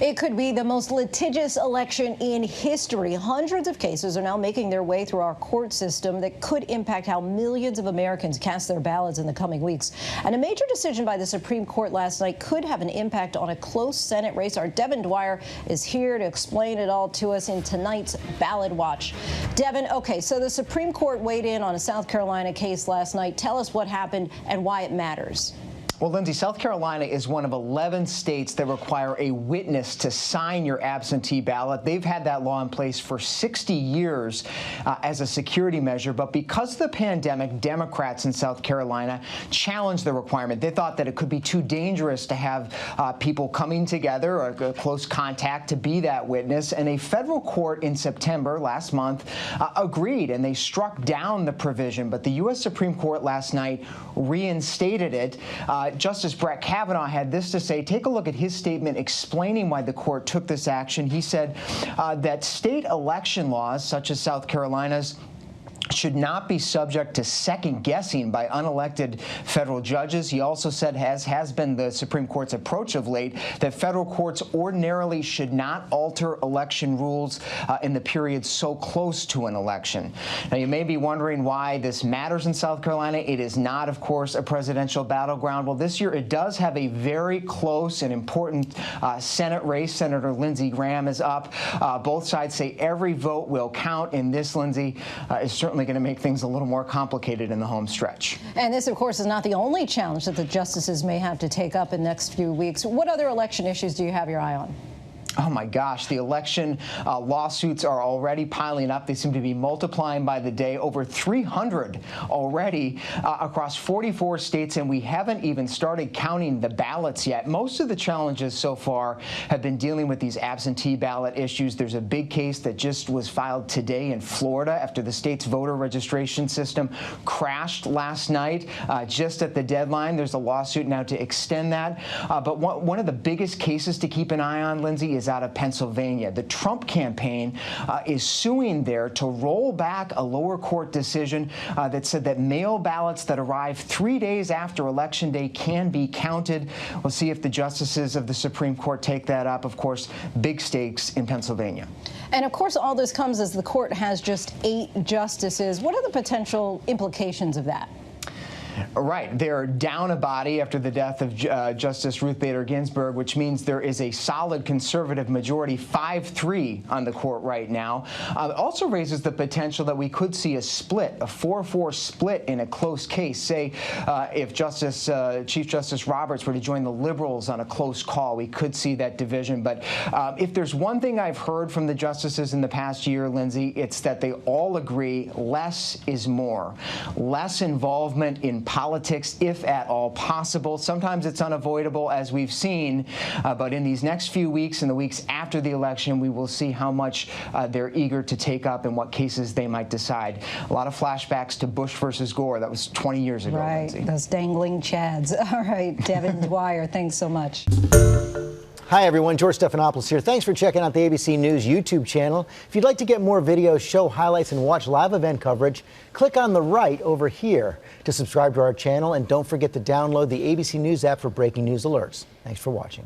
It could be the most litigious election in history. Hundreds of cases are now making their way through our court system that could impact how millions of Americans cast their ballots in the coming weeks. And a major decision by the Supreme Court last night could have an impact on a close Senate race. Our Devin Dwyer is here to explain it all to us in tonight's Ballot Watch. Devin, okay, so the Supreme Court weighed in on a South Carolina case last night. Tell us what happened and why it matters. Well, Lindsay, South Carolina is one of 11 states that require a witness to sign your absentee ballot. They've had that law in place for 60 years as a security measure. But because of the pandemic, Democrats in South Carolina challenged the requirement. They thought that it could be too dangerous to have people coming together or close contact to be that witness. And a federal court in September last month agreed, and they struck down the provision. But the U.S. Supreme Court last night reinstated it. Justice Brett Kavanaugh had this to say. Take a look at his statement explaining why the court took this action. He said that state election laws, such as South Carolina's, should not be subject to second guessing by unelected federal judges. He also said, as has been the Supreme Court's approach of late, that federal courts ordinarily should not alter election rules in the period so close to an election. Now, you may be wondering why this matters in South Carolina. It is not, of course, a presidential battleground. Well, this year it does have a very close and important Senate race. Senator Lindsey Graham is up. Both sides say every vote will count, and this, Lindsey, is certainly going to make things a little more complicated in the home stretch. And this, of course, is not the only challenge that the justices may have to take up in the next few weeks. What other election issues do you have your eye on? Oh, my gosh. The election lawsuits are already piling up. They seem to be multiplying by the day. Over 300 already across 44 states, and we haven't even started counting the ballots yet. Most of the challenges so far have been dealing with these absentee ballot issues. There's a big case that just was filed today in Florida after the state's voter registration system crashed last night just at the deadline. There's a lawsuit now to extend that. But one of the biggest cases to keep an eye on, Lindsay, is out of Pennsylvania. The Trump campaign is suing there to roll back a lower court decision that said that mail ballots that arrive 3 days after Election Day can be counted. We'll see if the justices of the Supreme Court take that up. Of course, big stakes in Pennsylvania. And of course, all this comes as the court has just 8 justices. What are the potential implications of that? Right. They're down a body after the death of Justice Ruth Bader Ginsburg, which means there is a solid conservative majority, 5-3 on the court right now. It also raises the potential that we could see a split, a 4-4 split in a close case. Say if Chief Justice Roberts were to join the liberals on a close call, we could see that division. But if there's one thing I've heard from the justices in the past year, Lindsay, it's that they all agree less is more. Less involvement in politics, if at all possible. Sometimes it's unavoidable, as we've seen, but in these next few weeks and the weeks after the election, we will see how much they're eager to take up and what cases they might decide. A lot of flashbacks to Bush versus Gore. That was 20 years ago, right, Lindsay. Those dangling chads. All right, Devin Dwyer, thanks so much. Hi, everyone. George Stephanopoulos here. Thanks for checking out the ABC News YouTube channel. If you'd like to get more videos, show highlights, and watch live event coverage, click on the right over here to subscribe to our channel. And don't forget to download the ABC News app for breaking news alerts. Thanks for watching.